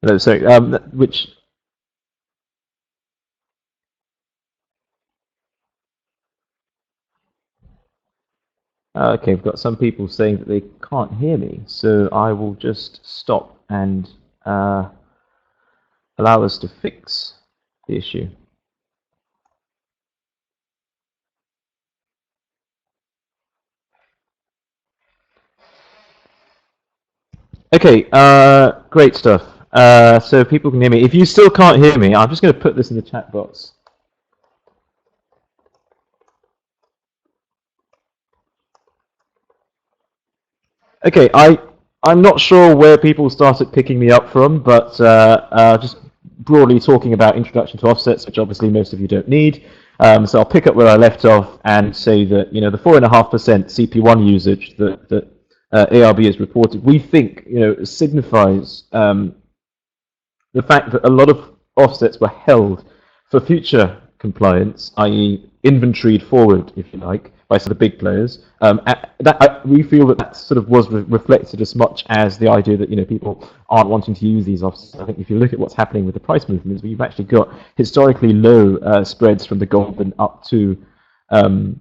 No, sorry, which... Okay, we've got some people saying that they can't hear me, so I will just stop and uh, allow us to fix the issue. Okay, great stuff. So people can hear me. If you still can't hear me, I'm just going to put this in the chat box. Okay, I'm not sure where people started picking me up from, but just broadly talking about introduction to offsets, which obviously most of you don't need. So I'll pick up where I left off and say that the 4.5% CP1 usage that ARB has reported, we think signifies the fact that a lot of offsets were held for future compliance, i.e. inventoried forward, if you like, by sort of big players. We feel that sort of was reflected as much as the idea that people aren't wanting to use these offsets. I think if you look at what's happening with the price movements, we've actually got historically low spreads from the golden up to the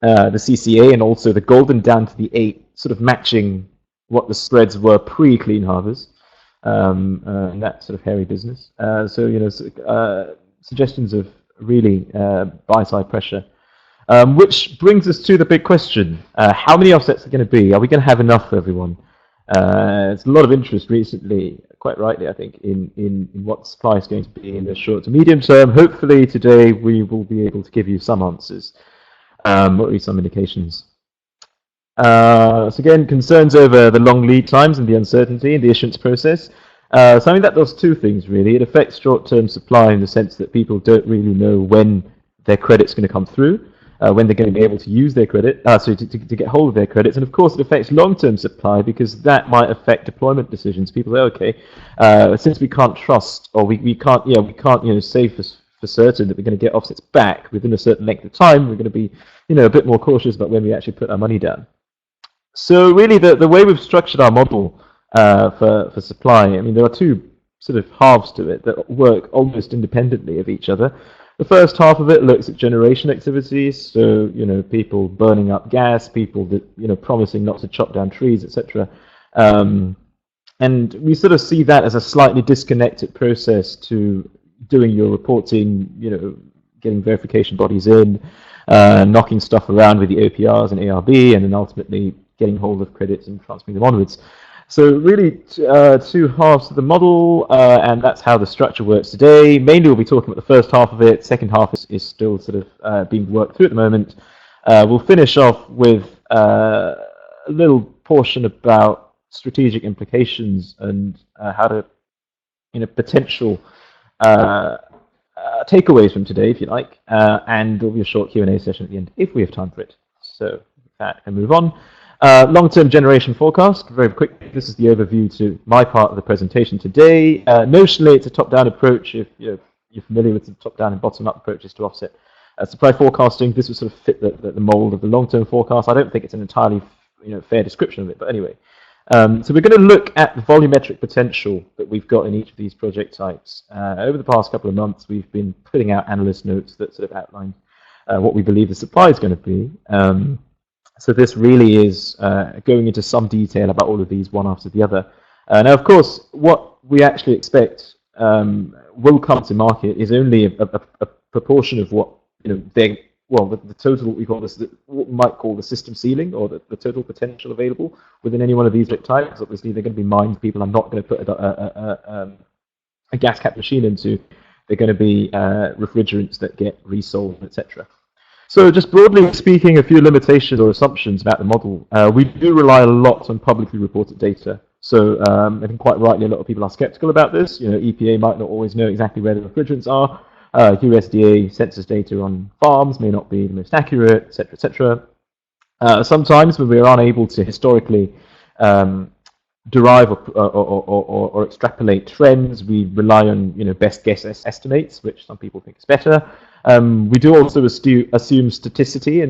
CCA, and also the golden down to the 8, sort of matching what the spreads were pre-Clean Harvest. And that sort of hairy business. Suggestions of really buy-side pressure. Which brings us to the big question. How many offsets are going to be? Are we going to have enough for everyone? There's a lot of interest recently, quite rightly, I think, in what supply is going to be in the short to medium term. Hopefully today we will be able to give you some answers, or at least some indications. So again, concerns over the long lead times and the uncertainty in the issuance process. So I mean that does two things really. It affects short-term supply in the sense that people don't really know when their credit's going to come through, when they're going to be able to use their credit, to get hold of their credits. And of course it affects long-term supply because that might affect deployment decisions. People say, okay, since we can't trust, or we can't say for certain that we're going to get offsets back within a certain length of time, we're going to be a bit more cautious about when we actually put our money down. So really, the way we've structured our model for supply, I mean, there are two sort of halves to it that work almost independently of each other. The first half of it looks at generation activities, so people burning up gas, people that promising not to chop down trees, etc. And we sort of see that as a slightly disconnected process to doing your reporting, getting verification bodies in, knocking stuff around with the OPRs and ARB, and then ultimately getting hold of credits and transferring them onwards. So really two halves of the model, and that's how the structure works today. Mainly we'll be talking about the first half of it. Second half is still sort of being worked through at the moment. We'll finish off with a little portion about strategic implications and how to, potential takeaways from today, if you like, and there'll be a short Q&A session at the end if we have time for it. So with that, I move on. Long-term generation forecast, very quick. This is the overview to my part of the presentation today. Notionally, it's a top-down approach. If you're familiar with the top-down and bottom-up approaches to offset supply forecasting, this would sort of fit the mold of the long-term forecast. I don't think it's an entirely fair description of it, but anyway. So we're going to look at the volumetric potential that we've got in each of these project types. Over the past couple of months, we've been putting out analyst notes that sort of outline what we believe the supply is going to be. So this really is going into some detail about all of these one after the other. Now, of course, what we actually expect will come to market is only a proportion of what the total what we call this, what we might call the system ceiling, or the total potential available within any one of these types. Obviously, they're going to be mined. People are not going to put a gas cap machine into. They're going to be refrigerants that get resold, etc. So just broadly speaking, a few limitations or assumptions about the model. We do rely a lot on publicly reported data. So I think quite rightly a lot of people are skeptical about this. EPA might not always know exactly where the refrigerants are. USDA census data on farms may not be the most accurate, etc., etc. Sometimes when we are unable to historically derive or extrapolate trends, we rely on best guess estimates, which some people think is better. We do also assume staticity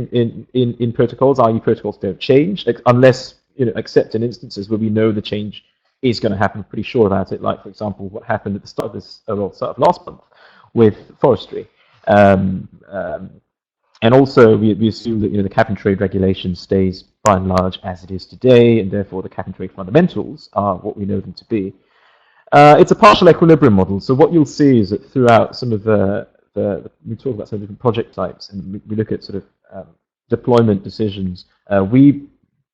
in protocols, i.e. protocols don't change unless except in instances where we know the change is going to happen. I'm pretty sure about it. Like, for example, what happened at the start of start of last month with forestry. Um, um, and also, we assume that the cap and trade regulation stays by and large as it is today, and therefore the cap and trade fundamentals are what we know them to be. It's a partial equilibrium model. So what you'll see is that throughout some of we talk about some different project types, and we look at sort of deployment decisions. We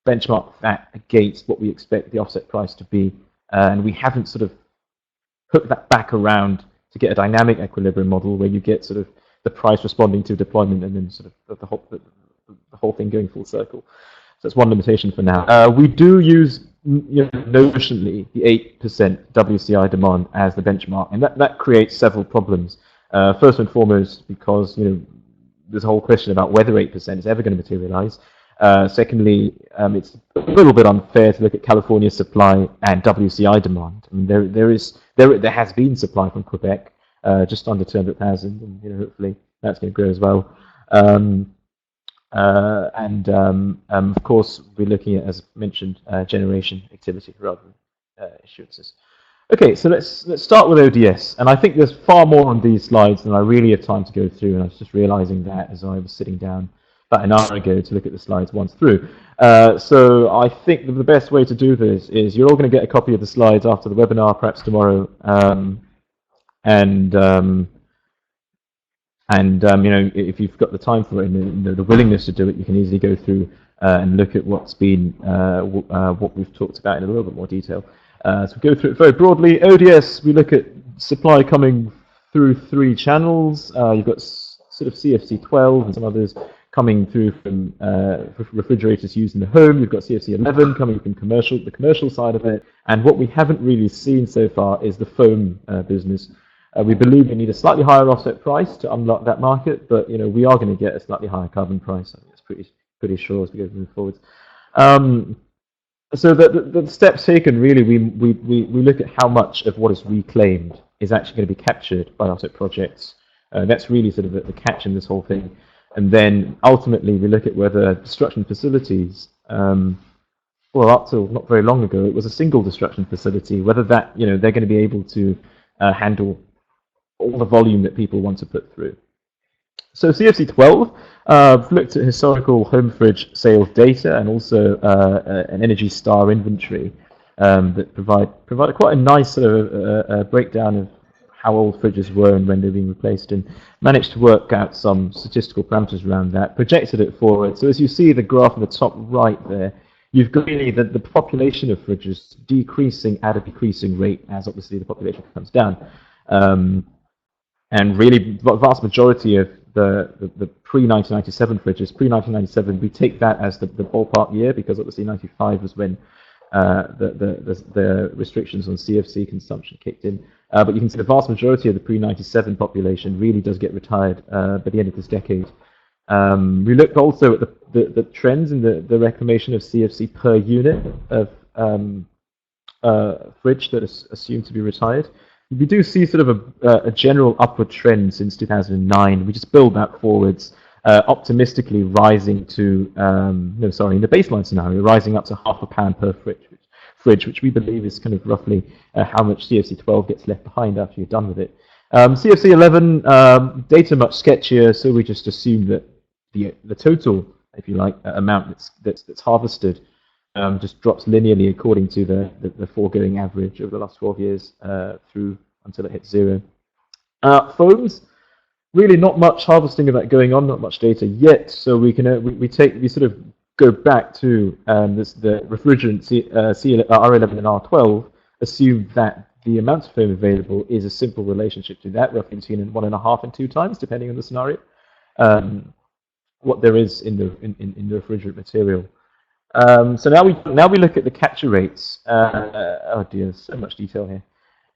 benchmark that against what we expect the offset price to be, and we haven't sort of hooked that back around to get a dynamic equilibrium model where you get sort of the price responding to deployment and then sort of the whole thing going full circle. So that's one limitation for now. We do use notionally the 8% WCI demand as the benchmark, and that creates several problems. First and foremost, because there's a whole question about whether 8% is ever going to materialize. Secondly, it's a little bit unfair to look at California supply and WCI demand. I mean, there has been supply from Quebec, just under 200,000, and hopefully that's going to grow as well. Of course, we're looking at, as mentioned, generation activity rather than issuances. Okay, so let's start with ODS, and I think there's far more on these slides than I really have time to go through, and I was just realizing that as I was sitting down about an hour ago to look at the slides once through. So I think that the best way to do this is you're all going to get a copy of the slides after the webinar, perhaps tomorrow, if you've got the time for it and the willingness to do it, you can easily go through and look at what's been what we've talked about in a little bit more detail. So we go through it very broadly. ODS, we look at supply coming through 3 channels. You've got sort of CFC12 and some others coming through from refrigerators used in the home. You've got CFC11 coming from the commercial side of it. And what we haven't really seen so far is the foam business. We believe we need a slightly higher offset price to unlock that market, but we are going to get a slightly higher carbon price. I think it's pretty sure as we go forward. So the steps taken, really, we look at how much of what is reclaimed is actually going to be captured by offset projects. That's really sort of the catch in this whole thing. And then ultimately we look at whether destruction facilities, well, up till not very long ago, it was a single destruction facility, whether that, they're going to be able to handle all the volume that people want to put through. So CFC12, looked at historical home fridge sales data and also an Energy Star inventory that provided quite a nice sort of breakdown of how old fridges were and when they're being replaced, and managed to work out some statistical parameters around that, projected it forward. So as you see the graph in the top right there, you've got really the population of fridges decreasing at a decreasing rate as obviously the population comes down. And really, the vast majority of the pre-1997 fridges, pre-1997, we take that as the ballpark year, because obviously 95 was when the restrictions on CFC consumption kicked in. But you can see the vast majority of the pre-97 population really does get retired by the end of this decade. We looked also at the trends in the reclamation of CFC per unit of fridge that is assumed to be retired. We do see sort of a general upward trend since 2009. We just build that forwards, optimistically rising to, in the baseline scenario, rising up to £0.5 per fridge, which we believe is kind of roughly how much CFC12 gets left behind after you're done with it. CFC11, data much sketchier, so we just assume that the total, if you like, amount that's harvested just drops linearly according to the foregoing average over the last 12 years through until it hits 0. Foams, really not much harvesting of that going on, not much data yet. So we sort of go back to the refrigerant R11 and R12, assume that the amount of foam available is a simple relationship to that, roughly between 1.5 and 2 times, depending on the scenario, what there is in the refrigerant material. So now we look at the capture rates. Oh dear, so much detail here.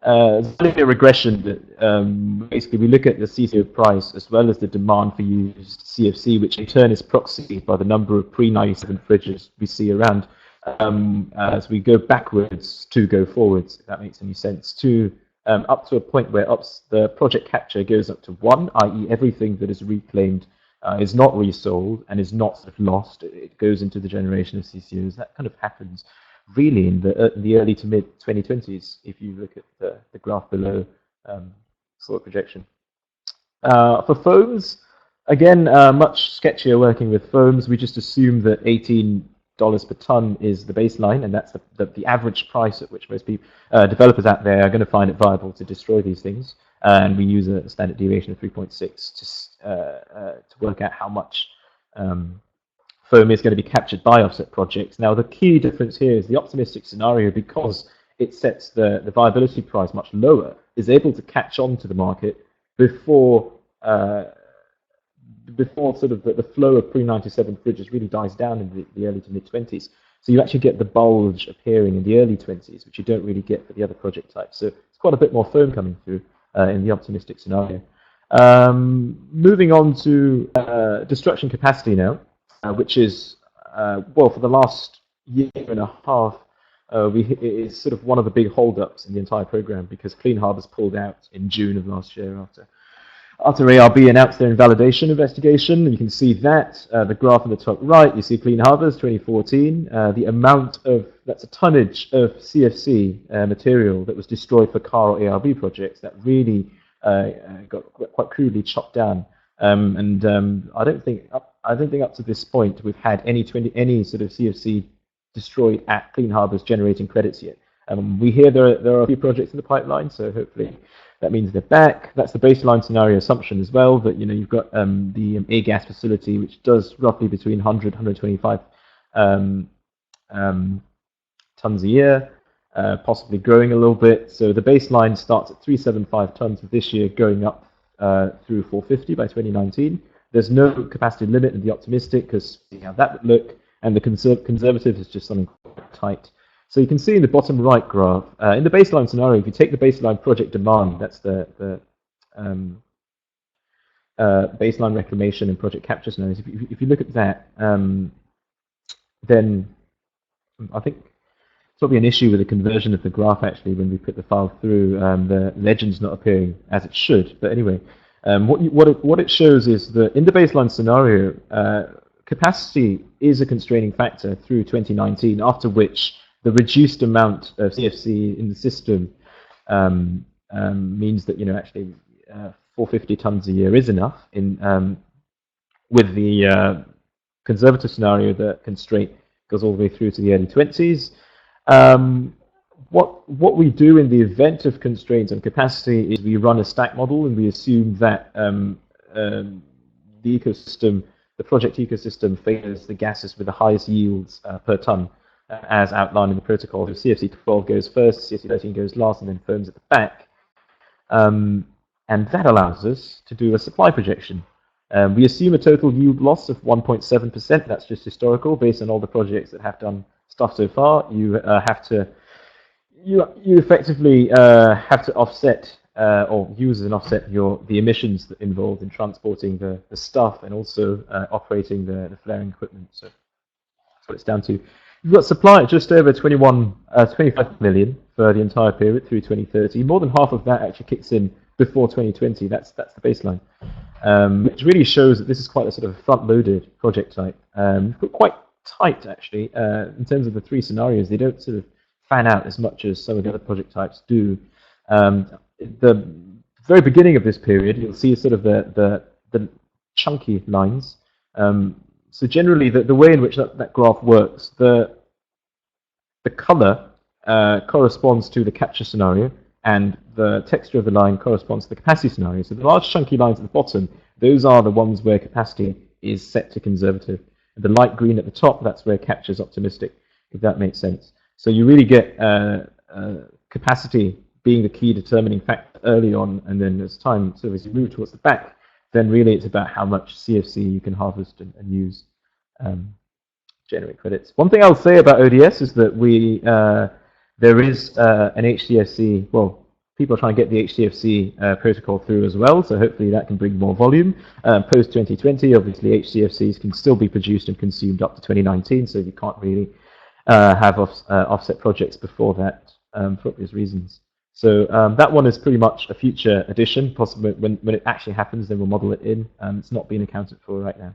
It's really a regression that basically we look at the CCO price as well as the demand for used CFC, which in turn is proxied by the number of pre-97 fridges we see around as we go backwards to go forwards, if that makes any sense, to up to a point where the project capture goes up to 1, i.e. everything that is reclaimed is not resold and is not sort of lost. It goes into the generation of CCOs. That kind of happens really in the early to mid 2020s, if you look at the graph below, sort of projection. For foams, again, much sketchier working with foams. We just assume that $18 per ton is the baseline, and that's the average price at which most people, developers out there are going to find it viable to destroy these things. And we use a standard deviation of 3.6 to work out how much foam is going to be captured by offset projects. Now, the key difference here is the optimistic scenario, because it sets the viability price much lower, is able to catch on to the market before sort of the flow of pre-97 fridges really dies down in the early to mid-20s. So you actually get the bulge appearing in the early 20s, which you don't really get for the other project types. So it's quite a bit more foam coming through in the optimistic scenario. Moving on to destruction capacity now, which is, well, for the last year and a half, it is sort of one of the big holdups in the entire program, because Clean Harbors pulled out in June of last year after ARB announced their invalidation investigation. You can see that, the graph on the top right, you see Clean Harbors 2014, the amount of, that's a tonnage of CFC material that was destroyed for car or ARB projects that really got quite crudely chopped down. I don't think up to this point we've had any sort of CFC destroyed at Clean Harbors generating credits yet. We hear there are a few projects in the pipeline, so hopefully that means they're back. That's the baseline scenario assumption as well, that you've got the A-gas facility, which does roughly between 100 125 tons a year, possibly growing a little bit. So the baseline starts at 375 tons for this year, going up through 450 by 2019. There's no capacity limit in the optimistic, because see how that would look, and the conservative is just something quite tight. So you can see in the bottom right graph, in the baseline scenario, if you take the baseline project demand, that's the baseline reclamation and project capture scenarios. If you look at that, then I think it's probably an issue with the conversion of the graph, actually, when we put the file through. The legend's not appearing as it should. But anyway, what it shows is that in the baseline scenario, capacity is a constraining factor through 2019, after which the reduced amount of CFC in the system means that actually 450 tons a year is enough. With the conservative scenario, the constraint goes all the way through to the early 20s. What we do in the event of constraints on capacity is we run a stack model, and we assume that the ecosystem, the project ecosystem, favors the gases with the highest yields per ton, as outlined in the protocol. So CFC 12 goes first, CFC 13 goes last, and then foams at the back. And that allows us to do a supply projection. We assume a total yield loss of 1.7%. That's just historical, based on all the projects that have done stuff so far. You effectively have to offset or use as an offset the emissions that involved in transporting the stuff, and also operating the flaring equipment. So that's what it's down to. You've got supply at just over 25 million for the entire period through 2030. More than half of that actually kicks in before 2020. That's the baseline, which really shows that this is quite a sort of front-loaded project type. But quite tight, actually, in terms of the three scenarios. They don't sort of fan out as much as some of the other project types do. The very beginning of this period, you'll see sort of the chunky lines. So generally, the way in which that graph works, the color corresponds to the capture scenario, and the texture of the line corresponds to the capacity scenario. So the large chunky lines at the bottom, those are the ones where capacity is set to conservative. And the light green at the top, that's where capture is optimistic, if that makes sense. So you really get capacity being the key determining factor early on, and then as time, so as you move towards the back, then really it's about how much CFC you can harvest and use, generate credits. One thing I'll say about ODS is that there is an HCFC, well, people are trying to get the HCFC protocol through as well, so hopefully that can bring more volume. Post 2020, obviously HCFCs can still be produced and consumed up to 2019, so you can't really have offset projects before that, for obvious reasons. So that one is pretty much a future addition. Possibly when it actually happens, then we'll model it in. It's not being accounted for right now.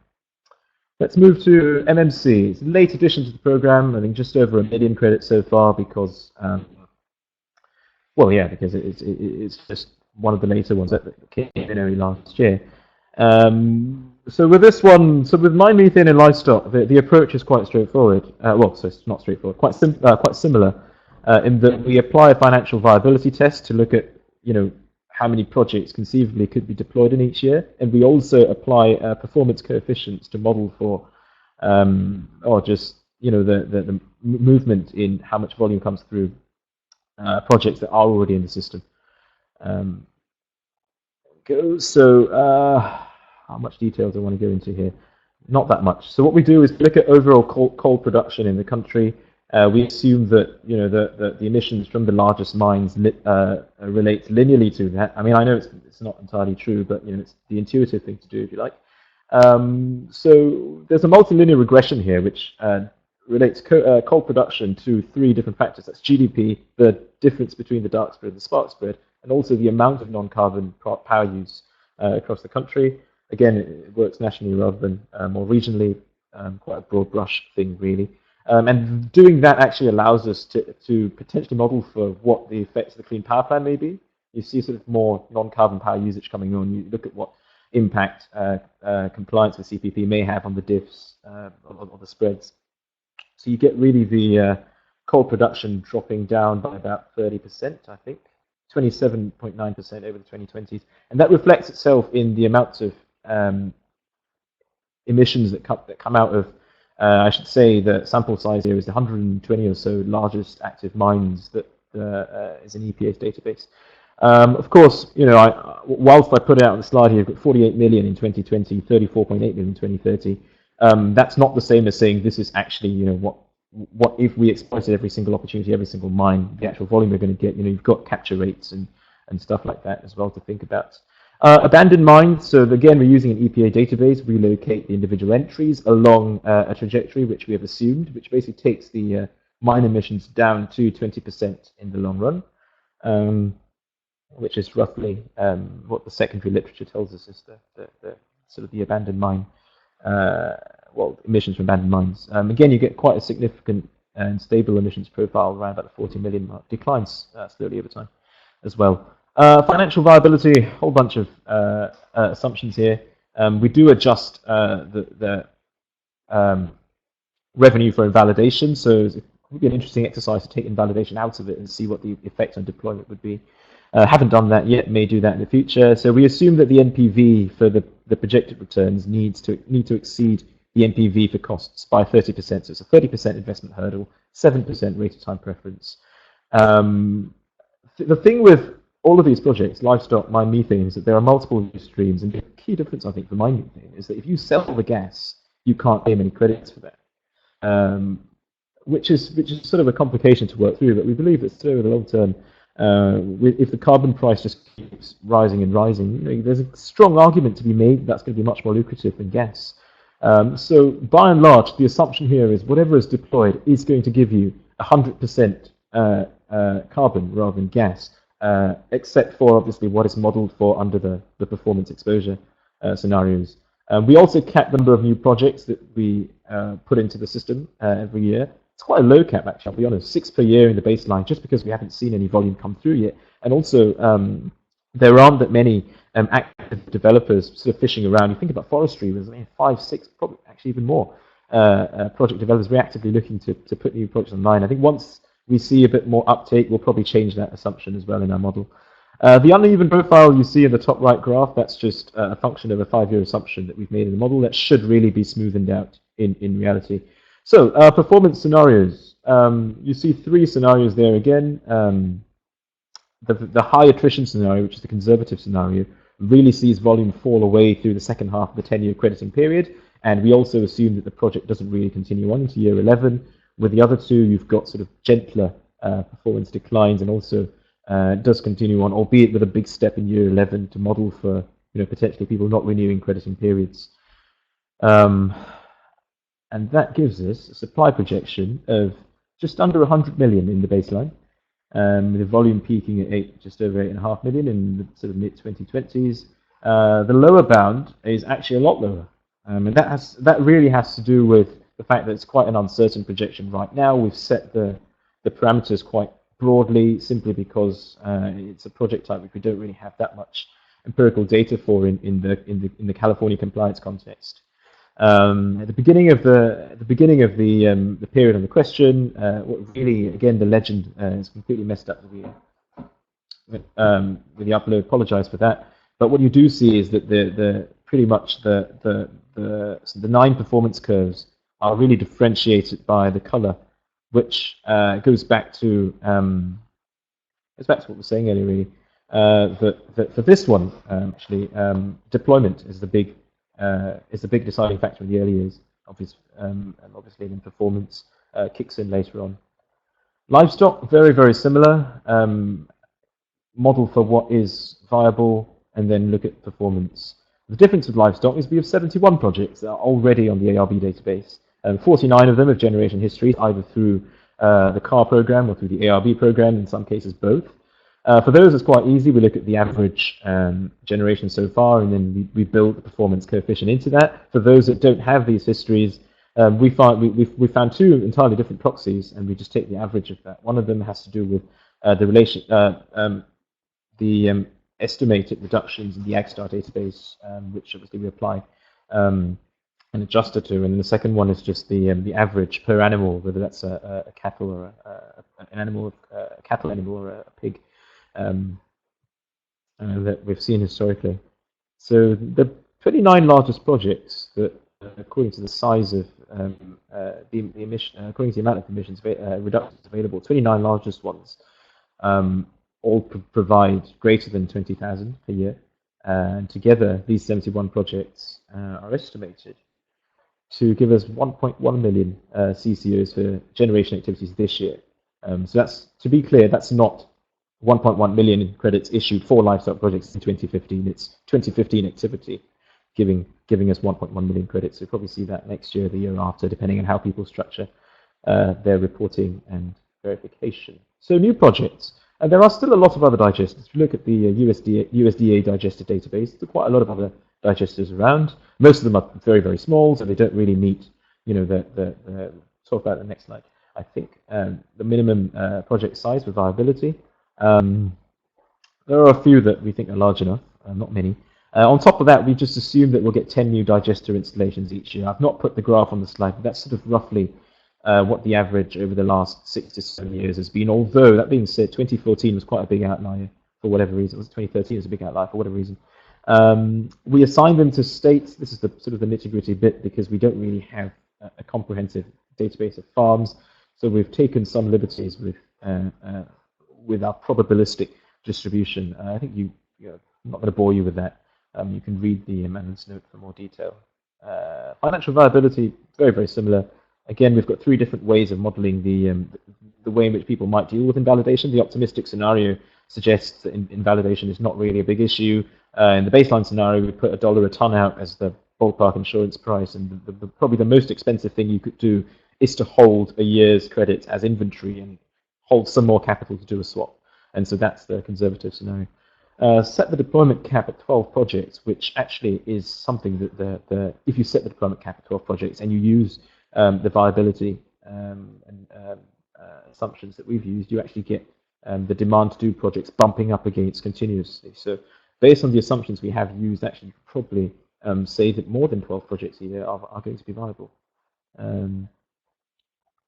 Let's move to MMC. It's a late addition to the program. I think just over 1 million credits so far because, well, yeah, because it's just one of the later ones that came in early last year. So with this one, so with mine, methane, and livestock, the approach is quite straightforward. Well, so it's not straightforward, quite similar, in that we apply a financial viability test to look at, how many projects conceivably could be deployed in each year, and we also apply performance coefficients to model for, or just the movement in how much volume comes through projects that are already in the system. How much detail do I want to go into here? Not that much. So what we do is look at overall coal production in the country. We assume that the emissions from the largest mines relate linearly to that. I mean, I know it's not entirely true, but it's the intuitive thing to do, if you like. So there's a multilinear regression here, which relates coal production to 3 different factors. That's GDP, the difference between the dark spread and the spark spread, and also the amount of non-carbon power use across the country. Again, it works nationally rather than more regionally, quite a broad brush thing, really. And doing that actually allows us to potentially model for what the effects of the Clean Power Plan may be. You see sort of more non-carbon power usage coming on. You look at what impact compliance with CPP may have on the diffs or the spreads. So you get really the coal production dropping down by about 30%, I think, 27.9% over the 2020s. And that reflects itself in the amounts of emissions that come out of, I should say the sample size here is the 120 or so largest active mines that is in EPA's database. Of course, whilst I put it out on the slide here, you've got 48 million in 2020, 34.8 million in 2030. That's not the same as saying this is actually, what if we exploited every single opportunity, every single mine, the actual volume we're going to get. You've got capture rates and stuff like that as well to think about. Abandoned mines, so again, we're using an EPA database. We locate the individual entries along a trajectory which we have assumed, which basically takes the mine emissions down to 20% in the long run, which is roughly what the secondary literature tells us is the sort of the abandoned mine, emissions from abandoned mines. Again, you get quite a significant and stable emissions profile around about the 40 million mark, declines slowly over time as well. Financial viability, a whole bunch of assumptions here. We do adjust the revenue for invalidation, so it would be an interesting exercise to take invalidation out of it and see what the effect on deployment would be. Haven't done that yet, may do that in the future. So we assume that the NPV for the projected returns need to exceed the NPV for costs by 30%. So it's a 30% investment hurdle, 7% rate of time preference. The thing with all of these projects, livestock, mine methane, is that there are multiple use streams, and the key difference, I think, for mine methane is that if you sell the gas, you can't claim any credits for that, which is sort of a complication to work through. But we believe that still, in the long term, if the carbon price just keeps rising and rising, there's a strong argument to be made that that's going to be much more lucrative than gas. So by and large, the assumption here is whatever is deployed is going to give you 100% carbon rather than gas. Except for obviously what is modeled for under the performance exposure scenarios. We also cap the number of new projects that we put into the system every year. It's quite a low cap, actually, I'll be honest, 6 per year in the baseline, just because we haven't seen any volume come through yet. And also, there aren't that many active developers sort of fishing around. You think about forestry, there's 5, 6, probably actually even more project developers reactively looking to put new projects online. I think once we see a bit more uptake, we'll probably change that assumption as well in our model. The uneven profile you see in the top right graph, that's just a function of a 5-year assumption that we've made in the model that should really be smoothened out in reality. So, performance scenarios. You see 3 scenarios there again. The high attrition scenario, which is the conservative scenario, really sees volume fall away through the second half of the 10-year crediting period, and we also assume that the project doesn't really continue on into year 11. With the other 2, you've got sort of gentler performance declines, and also does continue on, albeit with a big step in year 11 to model for potentially people not renewing crediting periods. And that gives us a supply projection of just under 100 million in the baseline, with the volume peaking at just over 8.5 million in the sort of mid-2020s. The lower bound is actually a lot lower. And that really has to do with the fact that it's quite an uncertain projection right now. We've set the parameters quite broadly, simply because it's a project type which we don't really have that much empirical data for in the California compliance context. At the beginning of the period of the question, what really, again, the legend is completely messed up with the upload. Apologize for that. But what you do see is that pretty much the 9 performance curves are really differentiated by the color, which goes back to what we were saying earlier, really. That for this one, actually, deployment is the big deciding factor in the early years, and obviously then performance kicks in later on. Livestock, very, very similar. Model for what is viable, and then look at performance. The difference with livestock is we have 71 projects that are already on the ARB database. 49 of them have generation histories, either through the CAR program or through the ARB program, in some cases both. For those, it's quite easy. We look at the average generation so far, and then we build the performance coefficient into that. For those that don't have these histories, we found 2 entirely different proxies, and we just take the average of that. One of them has to do with the estimated reductions in the AgStar database, which obviously we apply an adjuster to, and then the second one is just the average per animal, whether that's a cattle or a cattle animal or a pig, that we've seen historically. So the 29 largest projects that, according to the size of the emission, according to the amount of emissions reductions available, 29 largest ones all provide greater than 20,000 per year, and together these 71 projects are estimated to give us 1.1 million CCOs for generation activities this year. So that's, to be clear, that's not 1.1 million credits issued for livestock projects in 2015. It's 2015 activity giving us 1.1 million credits. So we'll probably see that next year, the year after, depending on how people structure their reporting and verification. So new projects. And there are still a lot of other digesters. If you look at the USDA digester database, there are quite a lot of other digesters around. Most of them are very, very small, so they don't really meet, talk about the next slide. I think the minimum project size for viability. There are a few that we think are large enough, not many. On top of that, we just assume that we'll get 10 new digester installations each year. I've not put the graph on the slide, but that's sort of roughly what the average over the last 6 to 7 years has been. Although, that being said, 2014 was quite a big outlier for whatever reason. It was 2013 was a big outlier for whatever reason. We assign them to states. This is the sort of the nitty-gritty bit, because we don't really have a comprehensive database of farms. So we've taken some liberties with our probabilistic distribution. I think I'm not going to bore you with that. You can read the amendments note for more detail. Financial viability, very, very similar. Again, we've got 3 different ways of modeling the way in which people might deal with invalidation. The optimistic scenario suggests that invalidation is not really a big issue. In the baseline scenario, we put $1 a ton out as the ballpark insurance price, and probably the most expensive thing you could do is to hold a year's credits as inventory and hold some more capital to do a swap. And so that's the conservative scenario. Set the deployment cap at 12 projects, which actually is something that if you set the deployment cap at 12 projects and you use the viability assumptions that we've used, you actually get the demand to do projects bumping up against continuously. So based on the assumptions we have used, actually you could probably say that more than 12 projects a year are going to be viable.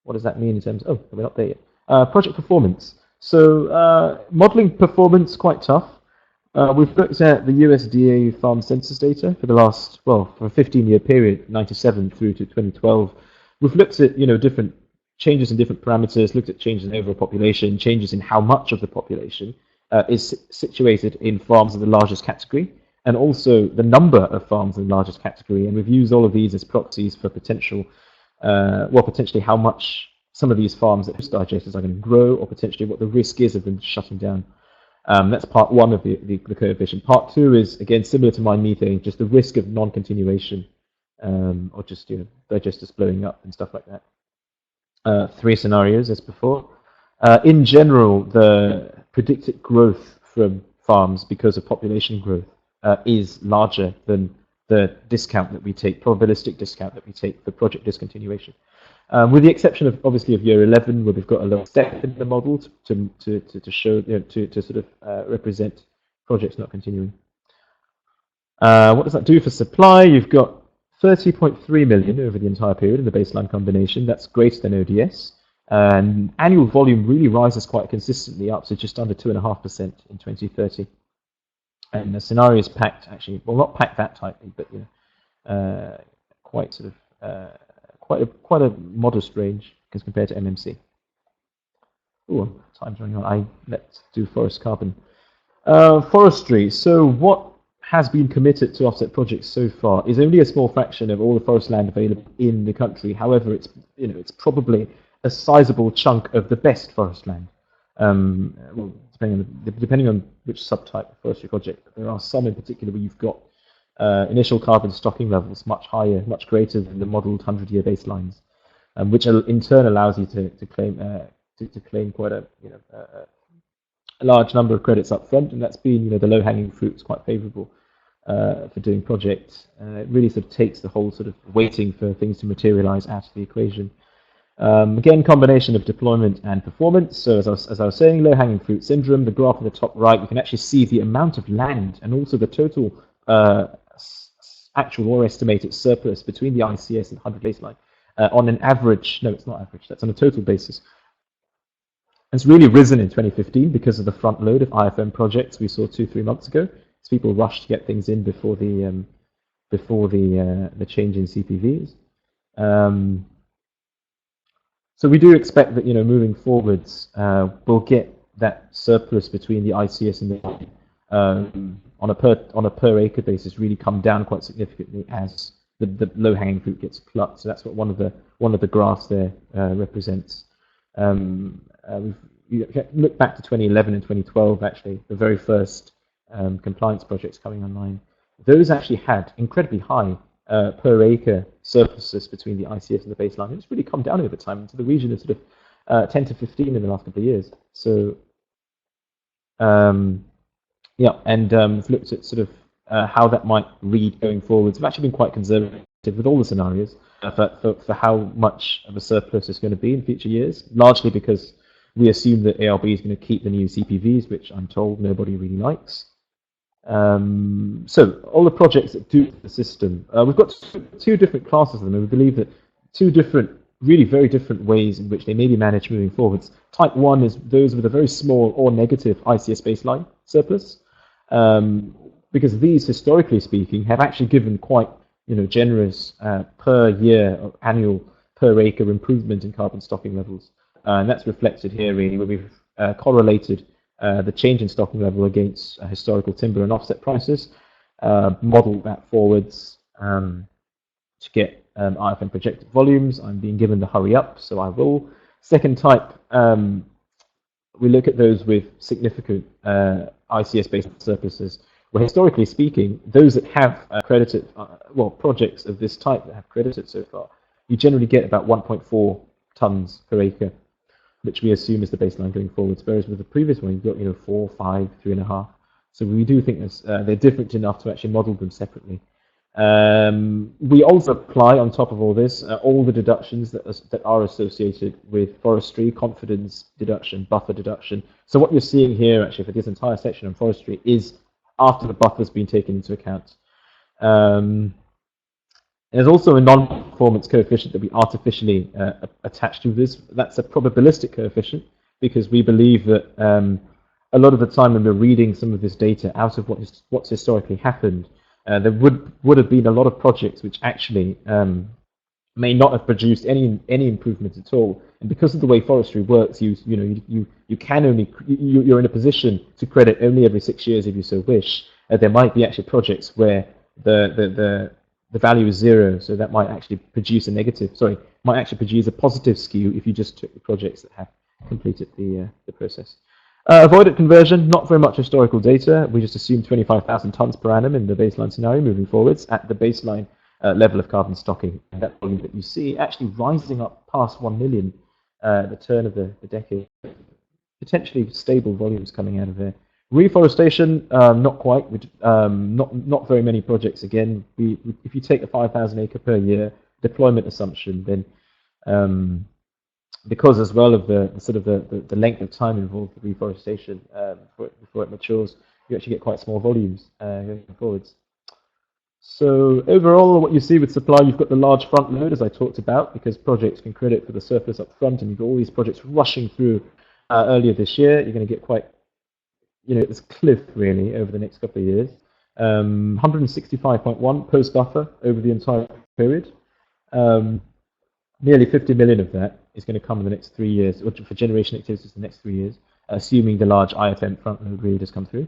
What does that mean in terms of, we're not there yet. Project performance. So modeling performance, quite tough. We've looked at the USDA farm census data for the last, for a 15-year period, 97 through to 2012. We've looked at, different changes in different parameters, looked at changes in overall population, changes in how much of the population is situated in farms of the largest category, and also the number of farms in the largest category. And we've used all of these as proxies for potentially how much some of these farms that host digesters are going to grow, or potentially what the risk is of them shutting down. That's part 1 of the coefficient. Part 2 is, again, similar to MindMethane, just the risk of non-continuation, or just digesters blowing up and stuff like that. 3 scenarios as before. In general, the predicted growth from farms because of population growth is larger than the discount that we take, probabilistic discount that we take for project discontinuation. With the exception of obviously of year 11, where we've got a little step in the model to show, to sort of represent projects not continuing. What does that do for supply? You've got 30.3 million over the entire period in the baseline combination. That's greater than ODS. And annual volume really rises quite consistently up to just under 2.5% in 2030. And the scenario is packed, actually, well, not packed that tightly, but quite sort of quite a modest range as compared to MMC. Oh, time's running on. Let's do forest carbon. Forestry. So what has been committed to offset projects so far is only a small fraction of all the forest land available in the country. However, it's probably a sizable chunk of the best forest land. Well, depending on which subtype of forestry project, there are some in particular where you've got initial carbon stocking levels much higher, much greater than the modelled 100-year baselines, which in turn allows you to claim quite a large number of credits up front, and that's been the low-hanging fruit is quite favourable for doing projects. It really sort of takes the whole sort of waiting for things to materialise out of the equation. Again, combination of deployment and performance. So as I was saying, low-hanging fruit syndrome. The graph on the top right, you can actually see the amount of land and also the total actual or estimated surplus between the ICS and 100 baseline on an average. No, it's not average. That's on a total basis. It's really risen in 2015 because of the front load of IFM projects we saw 2-3 months ago. So people rushed to get things in before the change in CPVs. So we do expect that moving forwards we'll get that surplus between the ICS and the on a per acre basis really come down quite significantly as the low hanging fruit gets plucked. So that's what one of the graphs there represents. You look back to 2011 and 2012, actually, the very first compliance projects coming online. Those actually had incredibly high per acre surpluses between the ICS and the baseline. It's really come down over time into the region of sort of 10 to 15 in the last couple of years. So, yeah, and we've looked at sort of how that might read going forwards. We've actually been quite conservative with all the scenarios for how much of a surplus is going to be in future years, largely because we assume that ARB is going to keep the new CPVs, which I'm told nobody really likes. So all the projects that do the system, we've got two different classes of them, and we believe that two different, really very different ways in which they may be managed moving forwards. Type 1 is those with a very small or negative ICS baseline surplus, because these, historically speaking, have actually given quite generous per year or annual per acre improvement in carbon stocking levels. And that's reflected here, really, where we've correlated the change in stocking level against historical timber and offset prices, modeled that forwards to get IFM projected volumes. I'm being given the hurry up, so I will. Second type, we look at those with significant ICS-based surpluses, where historically speaking, those that have credited, well, projects of this type that have credited so far, you generally get about 1.4 tons per acre, which we assume is the baseline going forwards. Whereas with the previous one, you've got 4, 5, 3.5. So we do think they're different enough to actually model them separately. We also apply on top of all this all the deductions that are associated with forestry, confidence deduction, buffer deduction. So what you're seeing here actually for this entire section on forestry is after the buffer's been taken into account. There's also a non-performance coefficient that we artificially attach to this. That's a probabilistic coefficient because we believe that a lot of the time when we're reading some of this data out of what's historically happened, there would have been a lot of projects which actually may not have produced any improvement at all. And because of the way forestry works, you're in a position to credit only every 6 years if you so wish. There might be actually projects where the value is 0, so that might actually produce a negative. Sorry, might actually produce a positive skew if you just took the projects that have completed the process. Avoided conversion, not very much historical data. We just assume 25,000 tons per annum in the baseline scenario moving forwards at the baseline level of carbon stocking. And that volume that you see actually rising up past 1 million at the turn of the decade. Potentially stable volumes coming out of there. Reforestation, not quite. Not very many projects. Again, if you take a 5,000 acre per year deployment assumption, then because as well of the sort of the length of time involved with reforestation before it matures, you actually get quite small volumes going forwards. So overall, what you see with supply, you've got the large front load, as I talked about, because projects can credit for the surplus up front, and you've got all these projects rushing through earlier this year. You're going to get quite, this cliff really over the next couple of years. 165.1 post buffer over the entire period. Nearly 50 million of that is going to come in the next 3 years, or for generation activities the next 3 years, assuming the large IFM front load really does come through.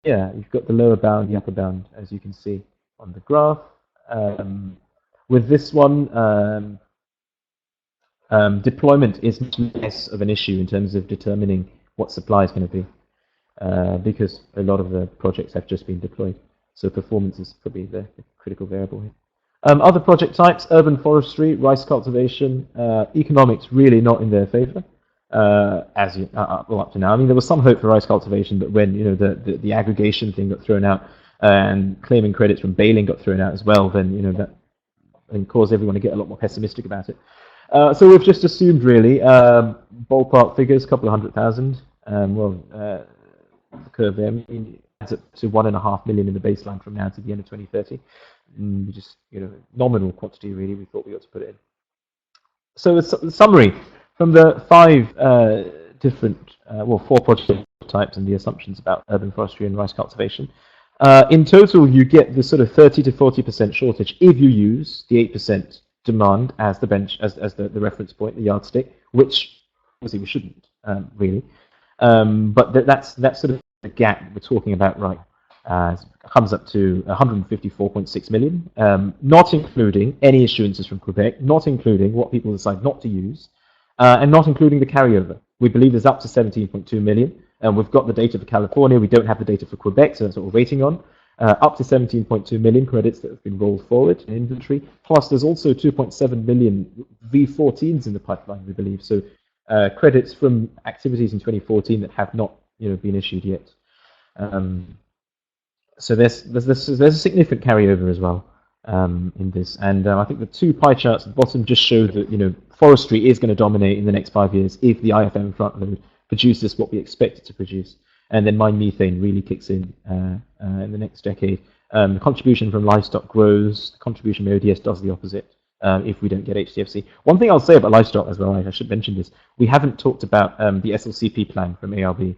Yeah, you've got the lower bound, the upper bound, as you can see on the graph. With this one, deployment is much less of an issue in terms of determining what supply is going to be, because a lot of the projects have just been deployed. So performance is probably the critical variable here. Other project types: urban forestry, rice cultivation, economics really not in their favour. Well, up to now. I mean, there was some hope for rice cultivation, but when the aggregation thing got thrown out and claiming credits from baling got thrown out as well, then that caused everyone to get a lot more pessimistic about it. So we've just assumed really ballpark figures, couple of 100,000. The curve there adds up to 1.5 million in the baseline from now to the end of 2030. Just nominal quantity really. We thought we ought to put it in. So the summary. From the 5 different, 4 project types and the assumptions about urban forestry and rice cultivation, in total you get the sort of 30 to 40% shortage if you use the 8% demand as the reference point, the yardstick, which obviously we shouldn't really. But that's sort of the gap we're talking about right. Comes up to 154.6 million, not including any issuances from Quebec, not including what people decide not to use. And not including the carryover. We believe there's up to 17.2 million, and we've got the data for California. We don't have the data for Quebec, so that's what we're waiting on. Up to 17.2 million credits that have been rolled forward in inventory. Plus, there's also 2.7 million V14s in the pipeline, we believe. So credits from activities in 2014 that have not, been issued yet. So there's a significant carryover as well. In this, and I think the 2 pie charts at the bottom just show that forestry is going to dominate in the next 5 years if the IFM front load produces what we expect it to produce, and then mine methane really kicks in the next decade. The contribution from livestock grows. The contribution from ODS does the opposite if we don't get HDFC. One thing I'll say about livestock as well, I should mention this: we haven't talked about the SLCP plan from ARB.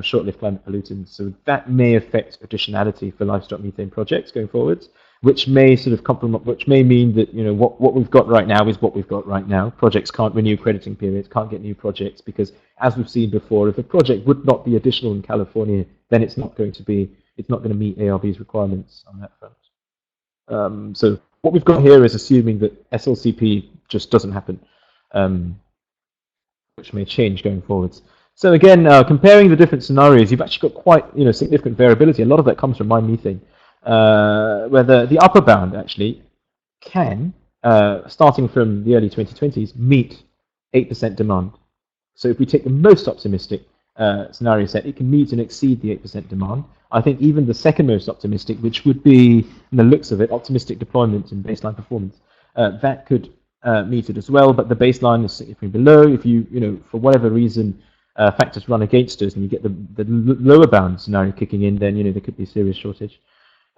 Short-lived climate pollutants, so that may affect additionality for livestock methane projects going forwards, which may sort of complement, which may mean that what we've got right now is what we've got right now. Projects can't renew crediting periods, can't get new projects, because as we've seen before, if a project would not be additional in California, then it's not going to meet ARB's requirements on that front. So what we've got here is assuming that SLCP just doesn't happen, which may change going forwards. So again, comparing the different scenarios, you've actually got quite significant variability. A lot of that comes from mine methane, where the upper bound actually can, starting from the early 2020s, meet 8% demand. So if we take the most optimistic scenario set, it can meet and exceed the 8% demand. I think even the second most optimistic, which would be, in the looks of it, optimistic deployment and baseline performance, that could meet it as well. But the baseline is significantly below. If you, for whatever reason, factors run against us and you get the lower bound scenario kicking in, then there could be a serious shortage.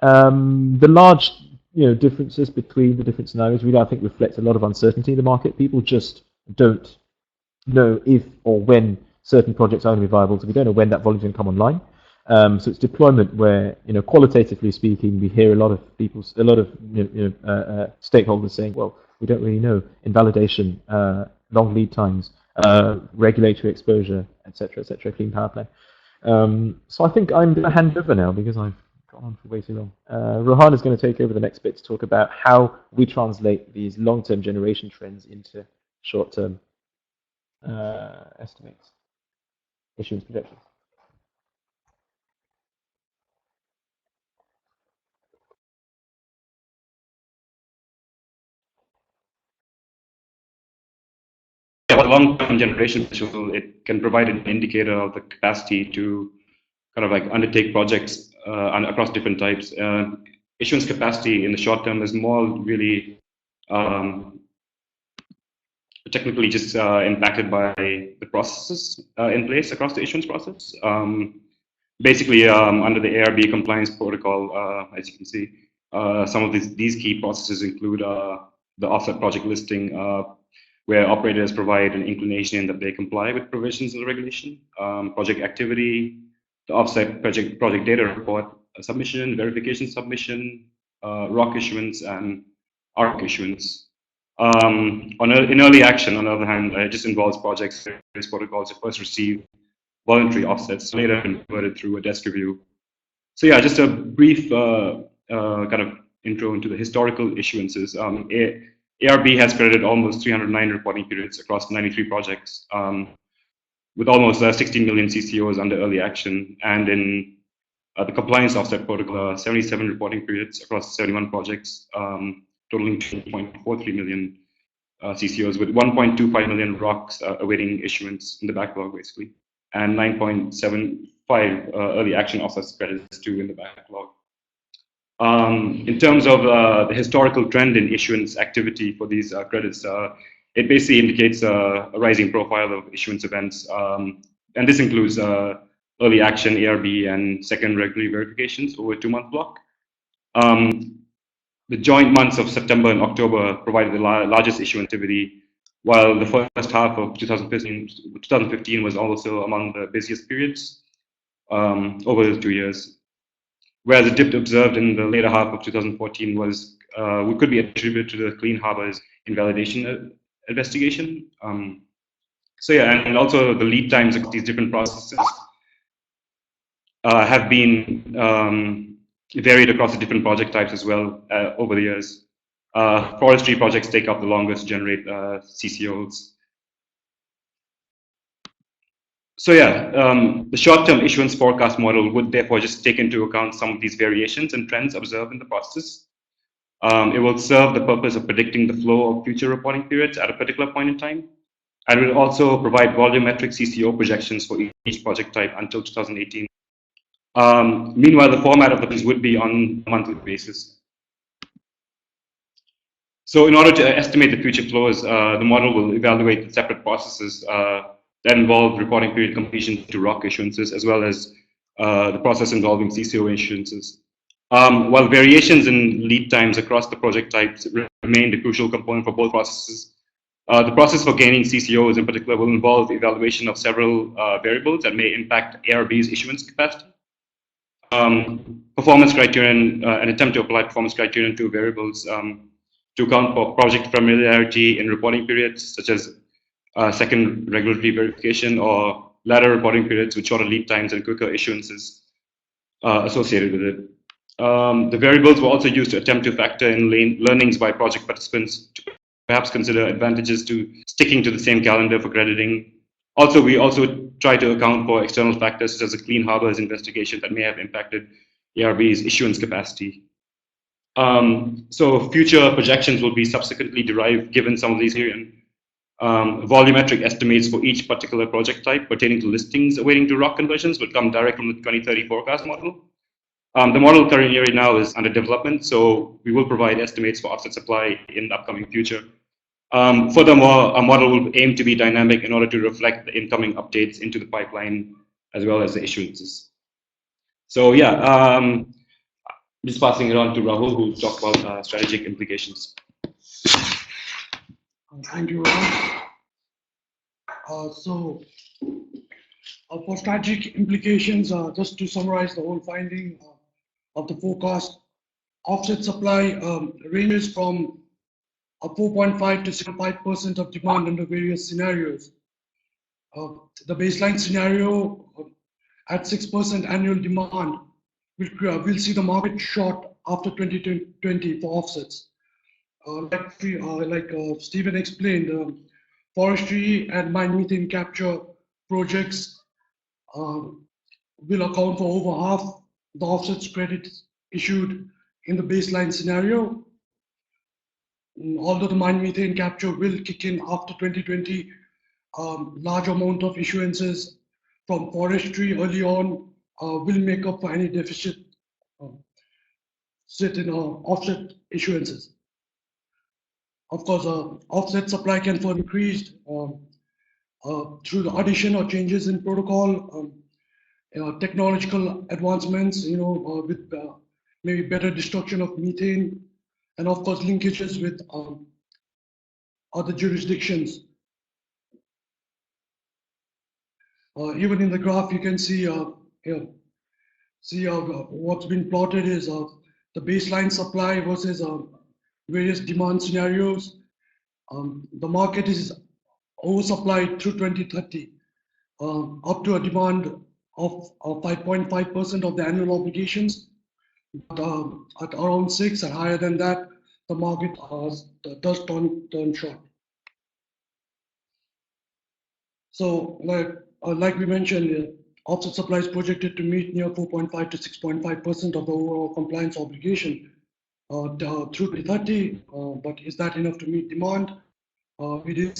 The large differences between the different scenarios really, I think, reflect a lot of uncertainty in the market. People just don't know if or when certain projects are going to be viable, so we don't know when that volume is going to come online. So it's deployment where, qualitatively speaking, we hear a lot of stakeholders saying, well, we don't really know. Invalidation, long lead times, regulatory exposure, etc., clean power plan. So I think I'm going to hand over now because I've gone on for way too long. Rohan is going to take over the next bit to talk about how we translate these long-term generation trends into short-term estimates, issuance projections. long-term generation potential, it can provide an indicator of the capacity to kind of like undertake projects across different types. Issuance capacity in the short term is more really technically just impacted by the processes in place across the issuance process. Basically, under the ARB compliance protocol, as you can see, some of these key processes include the offset project listing, where operators provide an inclination that they comply with provisions of the regulation, project activity, the offset project data report submission, verification submission, ROC issuance, and ARC issuance. In early action, on the other hand, it just involves projects where various protocols that first receive voluntary offsets, later converted through a desk review. So yeah, just a brief kind of intro into the historical issuances. ARB has credited almost 309 reporting periods across 93 projects, with almost 16 million CCOs under early action, and in the compliance offset protocol, 77 reporting periods across 71 projects, totaling 2.43 million CCOs, with 1.25 million ROCs awaiting issuance in the backlog, basically, and 9.75 early action offsets credits due in the backlog. In terms of the historical trend in issuance activity for these credits, it basically indicates a rising profile of issuance events, and this includes early action, ARB, and second regulatory verifications over a 2-month block. The joint months of September and October provided the largest issue activity, while the first half of 2015 was also among the busiest periods over the 2 years. Whereas the dip observed in the later half of 2014 could be attributed to the Clean Harbors invalidation investigation. So yeah, and also the lead times of these different processes have been varied across the different project types as well over the years. Forestry projects take up the longest to generate CCOs. So yeah, the short-term issuance forecast model would therefore just take into account some of these variations and trends observed in the process. It will serve the purpose of predicting the flow of future reporting periods at a particular point in time, and will also provide volumetric CCO projections for each project type until 2018. Meanwhile, the format of the things would be on a monthly basis. So in order to estimate the future flows, the model will evaluate the separate processes that involve reporting period completion to ROC issuances, as well as the process involving CCO issuances. While variations in lead times across the project types remain the crucial component for both processes, the process for gaining CCOs in particular will involve evaluation of several variables that may impact ARB's issuance capacity. Performance criterion, an attempt to apply performance criterion to variables to account for project familiarity in reporting periods, such as second regulatory verification or latter reporting periods with shorter lead times and quicker issuances associated with it. The variables were also used to attempt to factor in learnings by project participants to perhaps consider advantages to sticking to the same calendar for crediting. Also, we also try to account for external factors such as the Clean Harbors investigation that may have impacted ARB's issuance capacity. So future projections will be subsequently derived given some of these here. Volumetric estimates for each particular project type pertaining to listings awaiting to ROC conversions would come direct from the 2030 forecast model. The model currently right now is under development, so we will provide estimates for offset supply in the upcoming future. Furthermore, our model will aim to be dynamic in order to reflect the incoming updates into the pipeline as well as the issuances. So yeah, just passing it on to Rahul, who will talk about strategic implications. Thank you, Rahul. For strategic implications, just to summarize the whole finding of the forecast, offset supply ranges from 4.5 to 6.5% of demand under various scenarios. The baseline scenario at 6% annual demand will see the market short after 2020 for offsets. Like Stephen explained, forestry and mine methane capture projects will account for over half the offsets credits issued in the baseline scenario. Although the mine methane capture will kick in after 2020, large amount of issuances from forestry early on will make up for any deficit sit in offset issuances. Of course, offset supply can be increased through the addition or changes in protocol, technological advancements, with maybe better destruction of methane, and of course linkages with other jurisdictions. Even in the graph, you can see what's been plotted is the baseline supply versus various demand scenarios. The market is oversupplied through 2030, up to a demand of 5.5% of the annual obligations. But at around 6 and higher than that, the market does turn short. So, like we mentioned, offset supply is projected to meet near 4.5 to 6.5% of the overall compliance obligation through 2030. But is that enough to meet demand? We did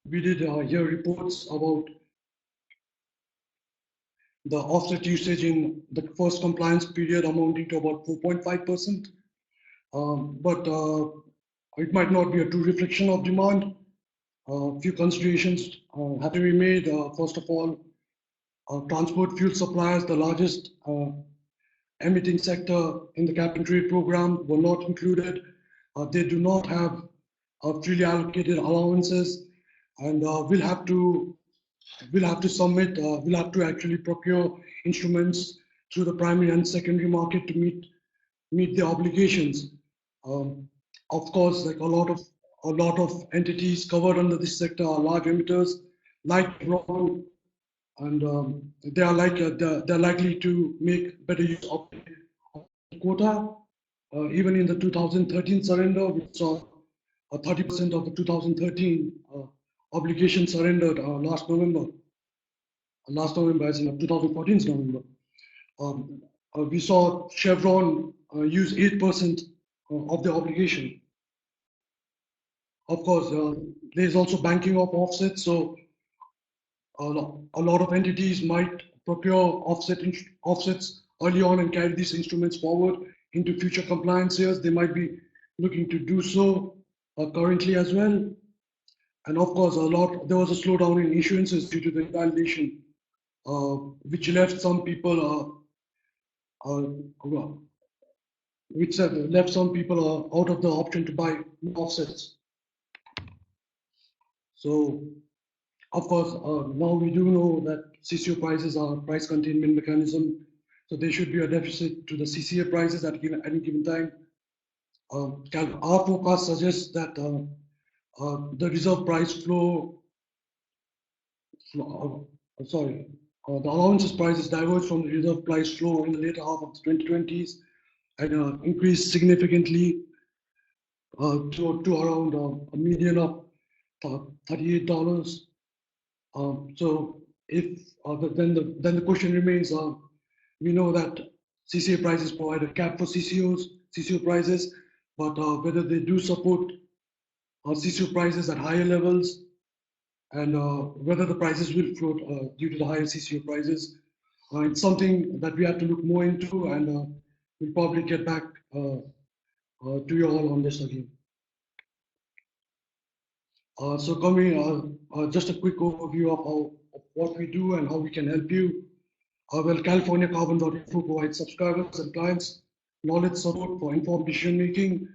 hear reports about the offset usage in the first compliance period amounting to about 4.5%. But it might not be a true reflection of demand. A few considerations have to be made. First of all, transport fuel suppliers, the largest emitting sector in the cap and trade program, were not included. They do not have freely allocated allowances, and we'll have to submit. We'll have to actually procure instruments through the primary and secondary market to meet the obligations. Of course, like a lot of entities covered under this sector are large emitters, like Ron, and they are likely to make better use of the quota. Even in the 2013 surrender, we saw 30% of the 2013 obligation surrendered last November. Last November, as in 2014's November. We saw Chevron use 8% of the obligation. Of course, there's also banking of offsets, so a lot of entities might procure offsets early on and carry these instruments forward into future compliance years. They might be looking to do so currently as well. And of course, there was a slowdown in issuances due to the invalidation, which left some people out of the option to buy offsets. So, of course, now we do know that CCO prices are a price containment mechanism, so there should be a deficit to the CCA prices at any given time. Our forecast suggests that the reserve price the allowances prices diverge from the reserve price flow in the later half of the 2020s and increased significantly to around a median of $38. So if then the question remains, we know that CCA prices provide a cap for CCO prices, but whether they do support CCO prices at higher levels, and whether the prices will float due to the higher CCO prices, it's something that we have to look more into, and we'll probably get back to you all on this again. So coming, just a quick overview of what we do and how we can help you. Well, CaliforniaCarbon.info provides subscribers and clients knowledge support for informed decision making.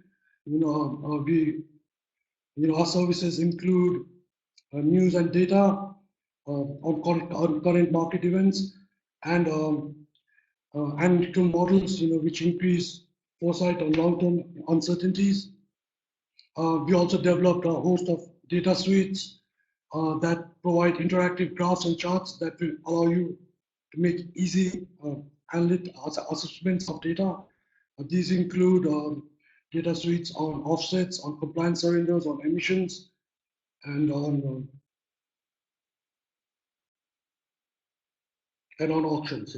Our services include news and data on current market events and analytical models, which increase foresight on long-term uncertainties. We also developed a host of data suites that provide interactive graphs and charts that will allow you to make easy assessments of data. These include data suites on offsets, on compliance surrenders, on emissions, and on auctions.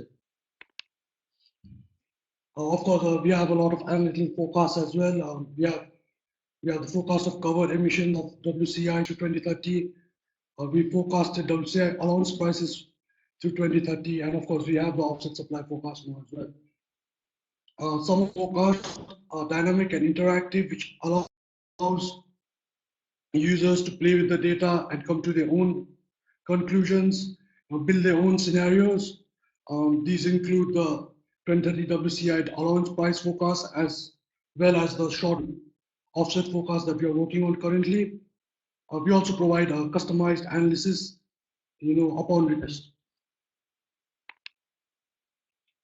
Of course, we have a lot of analytical forecasts as well. We have the forecast of covered emission of WCI to 2030. we forecasted WCI allowance prices through 2030, and of course, we have the offset supply forecast now as well. Some forecasts are dynamic and interactive, which allows users to play with the data and come to their own conclusions, build their own scenarios. These include the 2030 WCI allowance price forecast as well as the short offset forecast that we are working on currently. We also provide a customized analysis, upon request.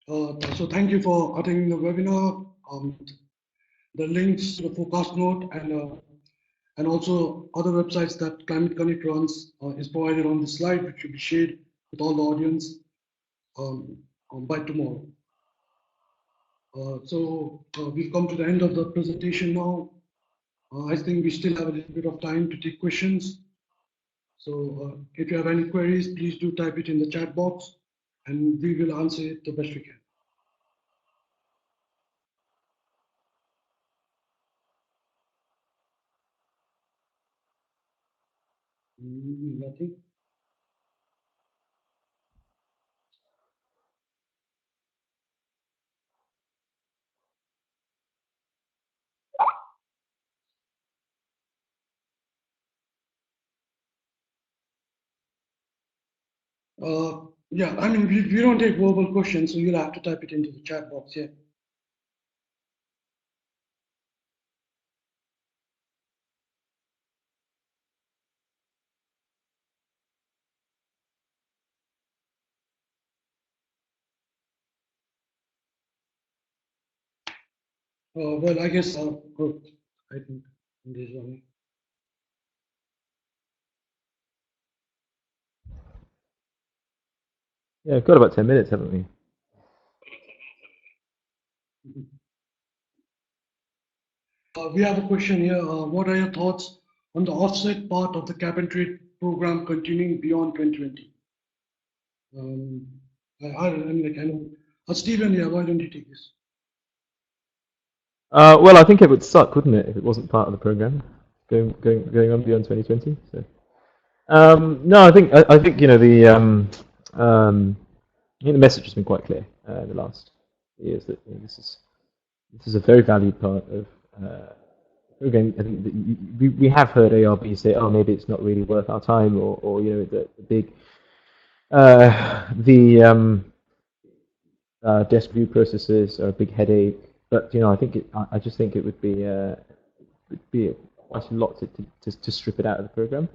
So thank you for attending the webinar. The links to the forecast note and also other websites that Climate Connect runs is provided on the slide, which will be shared with all the audience by tomorrow. So we've come to the end of the presentation now. I think we still have a little bit of time to take questions. So if you have any queries, please do type it in the chat box and we will answer it the best we can. Nothing. Yeah, I mean, we don't take verbal questions, so you'll have to type it into the chat box, yeah. Well, I guess, good. I think this one. Yeah, we've got about 10 minutes, haven't we? We have a question here. What are your thoughts on the offset part of the cap and trade program continuing beyond 2020? I know. Stephen, yeah, why don't you take this? Well, I think it would suck, wouldn't it, if it wasn't part of the program going on beyond 2020. So, no, I think the message has been quite clear in the last years that this is a very valued part of. Again, I think we have heard ARB say, oh, maybe it's not really worth our time, or the big desk review processes are a big headache. But I just think it would be quite a lot to strip it out of the program.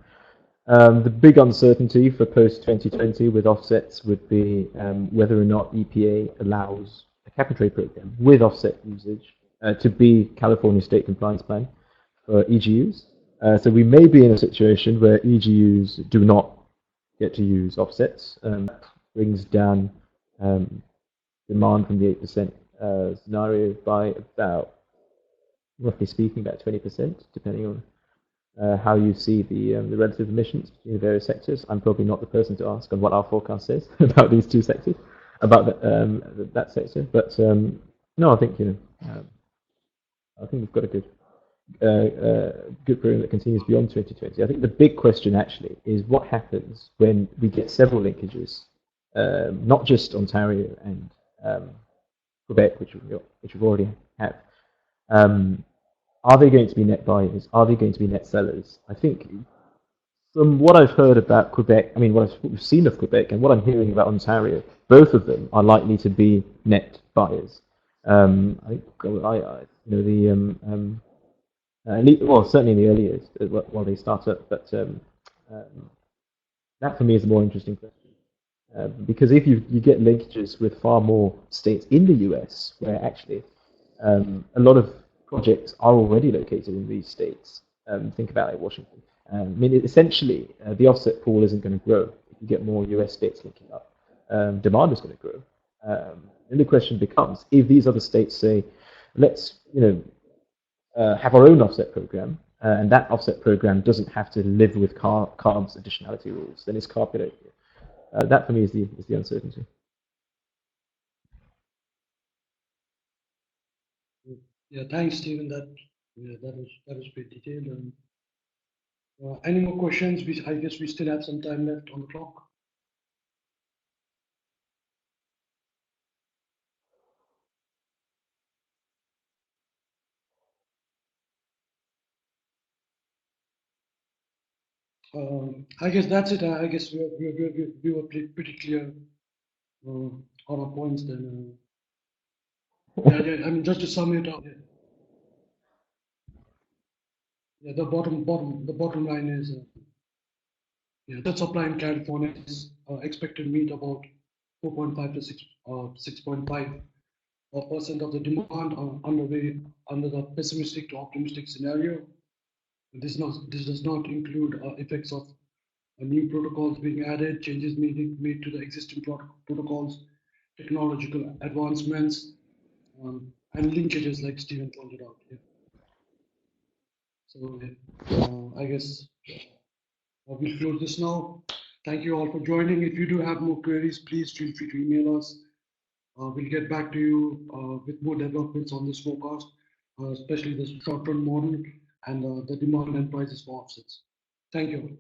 The big uncertainty for post 2020 with offsets would be whether or not EPA allows a cap and trade program with offset usage to be California State Compliance Plan for EGUs. So we may be in a situation where EGUs do not get to use offsets. Brings down demand from the 8% scenario by about, roughly speaking, about 20%, depending on how you see the relative emissions between the various sectors. I'm probably not the person to ask on what our forecast says about these two sectors, about that sector. But no, I think I think we've got a good program that continues beyond 2020. I think the big question actually is what happens when we get several linkages, not just Ontario and Quebec, which we already have. Are they going to be net buyers? Are they going to be net sellers? I think from what I've heard about Quebec, I mean, what I've seen of Quebec and what I'm hearing about Ontario, both of them are likely to be net buyers. I think well, certainly in the early years while they start up, but that for me is a more interesting question. Because if you get linkages with far more states in the US, where actually a lot of projects are already located in these states, think about it, Washington. I mean, essentially, the offset pool isn't going to grow. If you get more US states linking up, demand is going to grow. And the question becomes, if these other states say, let's have our own offset program, and that offset program doesn't have to live with CARB's additionality rules, then it's CARB good idea. That for me is the uncertainty. Yeah, thanks, Stephen. That was pretty detailed. Any more questions? I guess we still have some time left on the clock. I guess that's it. I guess we were pretty clear on our points then. Yeah, I mean, just to sum it up, yeah, the bottom line is, yeah, the supply in California is expected to meet about 4.5 to 6.5% of the demand under the pessimistic to optimistic scenario. This does not include effects of new protocols being added, changes made to the existing protocols, technological advancements, and linkages like Stephen pointed out. Yeah. So I guess we'll close this now. Thank you all for joining. If you do have more queries, please feel free to email us. We'll get back to you with more developments on this forecast, especially the short-term model and the demand and prices for offsets. Thank you.